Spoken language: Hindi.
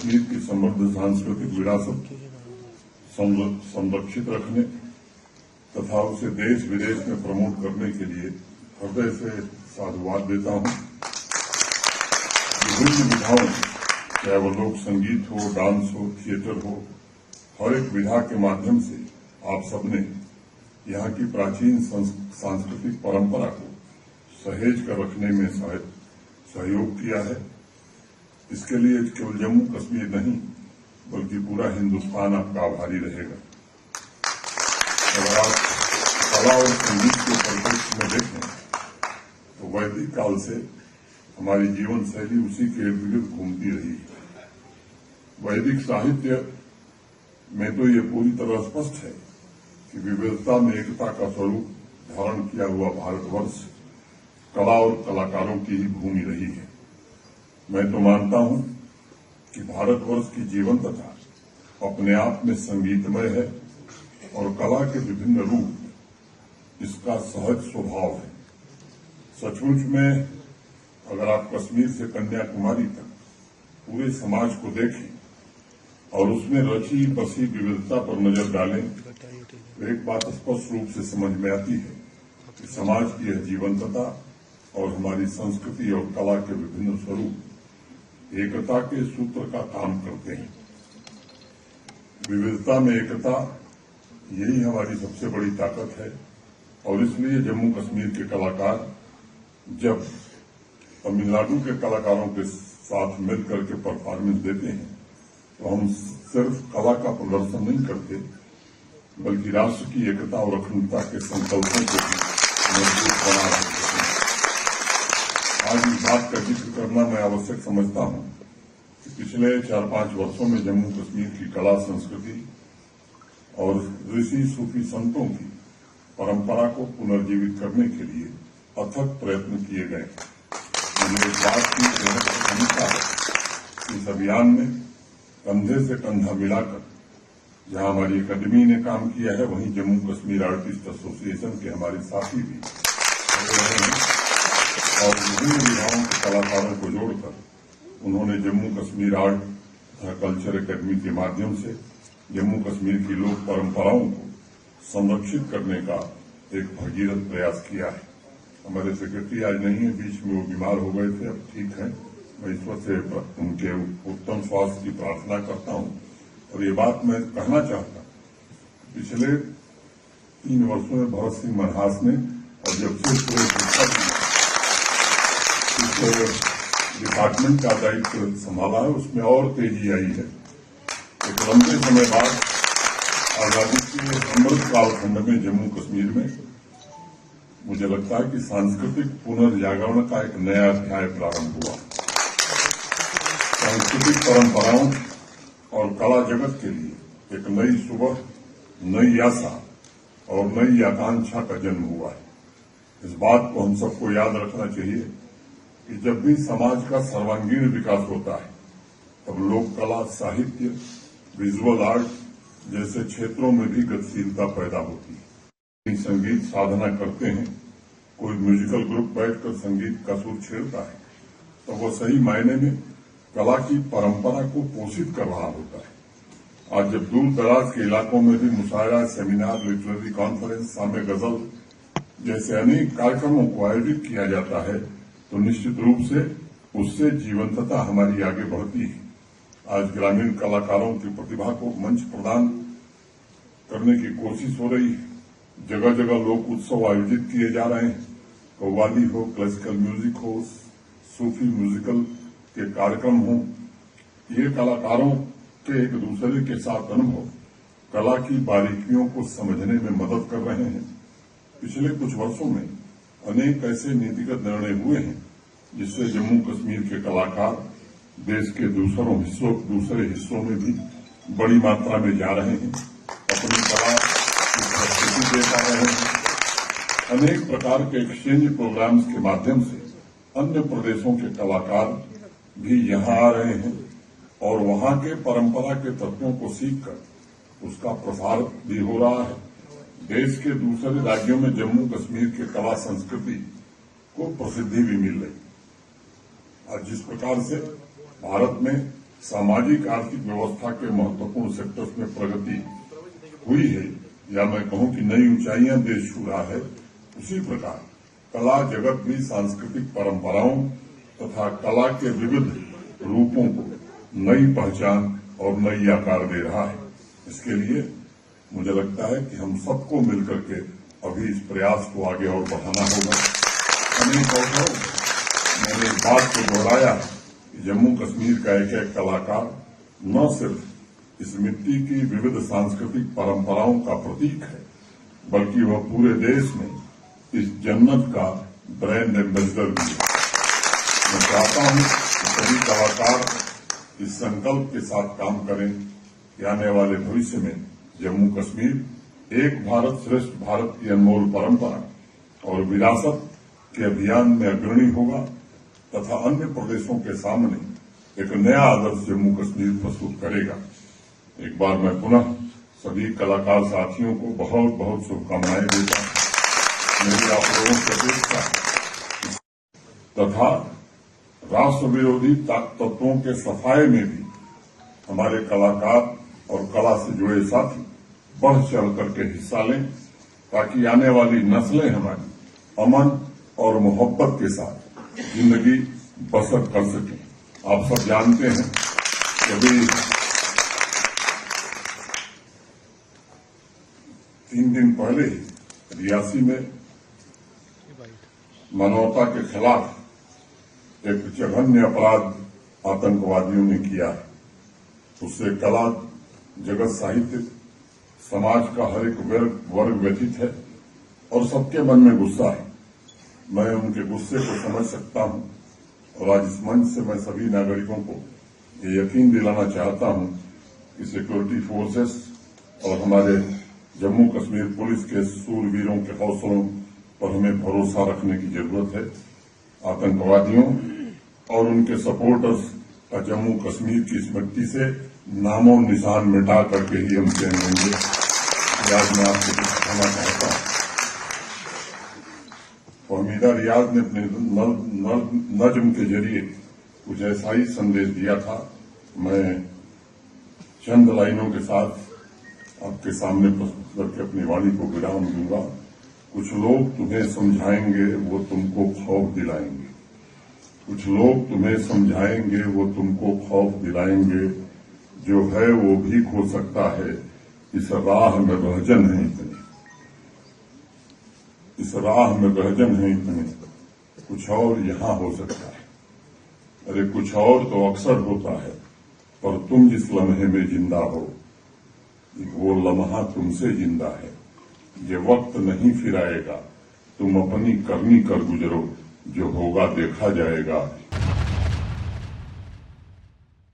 कश्मीर की समृद्ध सांस्कृतिक विरासत संरक्षित रखने तथा उसे देश विदेश में प्रमोट करने के लिए हृदय से साधुवाद देता हूं। विभिन्न विधाओं, चाहे वो लोक संगीत हो, डांस हो, थिएटर हो, हर एक विधा के माध्यम से आप सबने यहाँ की प्राचीन सांस्कृतिक परंपरा को सहेज कर रखने में सहयोग किया है। इसके लिए केवल जम्मू कश्मीर नहीं बल्कि पूरा हिंदुस्तान आपका आभारी रहेगा। अगर आप कला और संगीत के परिप्रेक्ष्य में देखें तो वैदिक काल से हमारी जीवन शैली उसी के इर्द गिर्द घूमती रही है। वैदिक साहित्य में तो ये पूरी तरह स्पष्ट है कि विविधता में एकता का स्वरूप धारण किया हुआ भारतवर्ष कला और कलाकारों की ही भूमि रही है। मैं तो मानता हूं कि भारतवर्ष की जीवंतता अपने आप में संगीतमय है और कला के विभिन्न रूप इसका सहज स्वभाव है। सचमुच में अगर आप कश्मीर से कन्याकुमारी तक पूरे समाज को देखें और उसमें रची बसी विविधता पर नजर डालें तो एक बात स्पष्ट रूप से समझ में आती है कि समाज की यह जीवंतता और हमारी संस्कृति और कला के विभिन्न स्वरूप एकता के सूत्र का काम करते हैं। विविधता में एकता, यही हमारी सबसे बड़ी ताकत है और इसलिए जम्मू कश्मीर के कलाकार जब तमिलनाडु के कलाकारों के साथ मिलकर के परफॉर्मेंस देते हैं तो हम सिर्फ कला का प्रदर्शन नहीं करते बल्कि राष्ट्र की एकता और अखंडता के संकल्पों को भी मजबूत बना रहे हैं। आज इस बात का जिक्र करना मैं आवश्यक समझता हूं कि पिछले 4-5 वर्षों में जम्मू कश्मीर की कला संस्कृति और ऋषि सूफी संतों की परंपरा को पुनर्जीवित करने के लिए अथक प्रयत्न किए गए। मुझे इस बात की प्रसन्नता है कि इस अभियान में कंधे से कंधा मिलाकर जहां हमारी अकादमी ने काम किया है वहीं जम्मू कश्मीर आर्टिस्ट एसोसिएशन के हमारे साथी भी और विभिन्न विधाओं के कलाकारों को जोड़कर उन्होंने जम्मू कश्मीर आर्ट तथा कल्चर अकादमी के माध्यम से जम्मू कश्मीर की लोक परंपराओं को संरक्षित करने का एक भगीरथ प्रयास किया है। हमारे सेक्रेटरी आज नहीं है, बीच में वो बीमार हो गए थे, अब ठीक है। मैं ईश्वर से उनके उत्तम स्वास्थ्य की प्रार्थना करता हूं और ये बात मैं कहना चाहता पिछले 3 वर्षों में भरत सिंह मनहास ने और जब से पूरे इस डिपार्टमेंट का दायित्व संभाला है उसमें और तेजी आई है। एक लंबे समय बाद आजादी के अमृत कालखंड में जम्मू कश्मीर में मुझे लगता है कि सांस्कृतिक पुनर्जागरण का एक नया अध्याय प्रारंभ हुआ। सांस्कृतिक परंपराओं और कला जगत के लिए एक नई सुबह, नई आशा और नई आकांक्षा का जन्म हुआ है। इस बात को हम सबको याद रखना चाहिए कि जब भी समाज का सर्वांगीण विकास होता है तब लोक कला, साहित्य, विजुअल आर्ट जैसे क्षेत्रों में भी गतिशीलता पैदा होती है। संगीत साधना करते हैं, कोई म्यूजिकल ग्रुप बैठकर संगीत का सुर छेड़ता है तो वो सही मायने में कला की परंपरा को पोषित कर रहा होता है। आज जब दूर दराज के इलाकों में भी मुशायरा, सेमिनार, लिटरेरी कॉन्फ्रेंस, सामे गजल जैसे अनेक कार्यक्रमों को आयोजित किया जाता है तो निश्चित रूप से उससे जीवंतता हमारी आगे बढ़ती है। आज ग्रामीण कलाकारों की प्रतिभा को मंच प्रदान करने की कोशिश हो रही है। जगह जगह लोक उत्सव आयोजित किए जा रहे हैं। कव्वाली हो, क्लासिकल म्यूजिक हो, सूफी म्यूजिकल के कार्यक्रम हो, ये कलाकारों के एक दूसरे के साथ अनुभव कला की बारीकियों को समझने में मदद कर रहे हैं। पिछले कुछ वर्षों में अनेक ऐसे नीतिगत निर्णय हुए हैं जिससे जम्मू कश्मीर के कलाकार देश के दूसरे हिस्सों में भी बड़ी मात्रा में जा रहे हैं, अपनी कला की प्रस्तुति दे पा रहे हैं। अनेक प्रकार के एक्सचेंज प्रोग्राम्स के माध्यम से अन्य प्रदेशों के कलाकार भी यहां आ रहे हैं और वहां के परंपरा के तत्वों को सीखकर उसका प्रसार भी हो रहा है। देश के दूसरे राज्यों में जम्मू कश्मीर के कला संस्कृति को प्रसिद्धि भी मिल रही। आज जिस प्रकार से भारत में सामाजिक आर्थिक व्यवस्था के महत्वपूर्ण सेक्टर्स में प्रगति हुई है, या मैं कहूं कि नई ऊंचाइयां देश छू रहा है, उसी प्रकार कला जगत भी सांस्कृतिक परंपराओं तथा कला के विविध रूपों को नई पहचान और नई आकार दे रहा है। इसके लिए मुझे लगता है कि हम सबको मिलकर के अभी इस प्रयास को आगे और बढ़ाना होगा। अनेक अवसरों मैंने इस बात को दोहराया कि जम्मू कश्मीर का एक एक कलाकार न सिर्फ इस मिट्टी की विविध सांस्कृतिक परंपराओं का प्रतीक है, बल्कि वह पूरे देश में इस जन्नत का ब्रांड एम्बेसडर भी है। मैं चाहता हूं कि सभी कलाकार इस संकल्प के साथ काम करें कि आने वाले भविष्य में जम्मू कश्मीर एक भारत श्रेष्ठ भारत की अनमोल परंपरा और विरासत के अभियान में अग्रणी होगा तथा अन्य प्रदेशों के सामने एक नया आदर्श जम्मू कश्मीर प्रस्तुत करेगा। एक बार मैं पुनः सभी कलाकार साथियों को बहुत बहुत शुभकामनाएं देता हूं। मेरी आप लोगों से अपेक्षा तथा राष्ट्र विरोधी तत्वों के सफाये में भी हमारे कलाकार और कला से जुड़े साथी बढ़ चढ़ करके हिस्सा लें, ताकि आने वाली नस्लें हमारी अमन और मोहब्बत के साथ जिंदगी बसर कर सकें। आप सब जानते हैं कि अभी 3 दिन पहले ही रियासी में मानवता के खिलाफ एक जघन्य अपराध आतंकवादियों ने किया है। उससे कला जगत, साहित्य, समाज का हर एक वर्ग व्यथित है और सबके मन में गुस्सा है। मैं उनके गुस्से को समझ सकता हूं और आज इस मंच से मैं सभी नागरिकों को ये यकीन दिलाना चाहता हूं कि सिक्योरिटी फोर्सेस और हमारे जम्मू कश्मीर पुलिस के सूरवीरों के हौसलों पर हमें भरोसा रखने की जरूरत है। आतंकवादियों और उनके सपोर्टर्स का जम्मू कश्मीर की इस मिट्टी से नामो निशान मिटा करके ही हम चैन लेंगे। आज मैं आपको कुछ कहना चाहता हूं। फहमीदा रियाज ने अपने नज्म के जरिए कुछ ऐसा ही संदेश दिया था। मैं चंद लाइनों के साथ आपके सामने प्रस्तुत करके अपनी वाणी को विराम दूंगा। कुछ लोग तुम्हें समझाएंगे, वो तुमको खौफ दिलाएंगे। कुछ लोग तुम्हें समझाएंगे, वो तुमको खौफ दिलाएंगे। जो है वो भी हो सकता है, इस राह में रहजन है इतनी, इस राह में रहजन है इतनी, कुछ और यहां हो सकता है। अरे कुछ और तो अक्सर होता है, पर तुम जिस लम्हे में जिंदा हो, वो लम्हा तुमसे जिंदा है। ये वक्त नहीं फिर आएगा, तुम अपनी करनी कर गुजरो, जो होगा देखा जाएगा।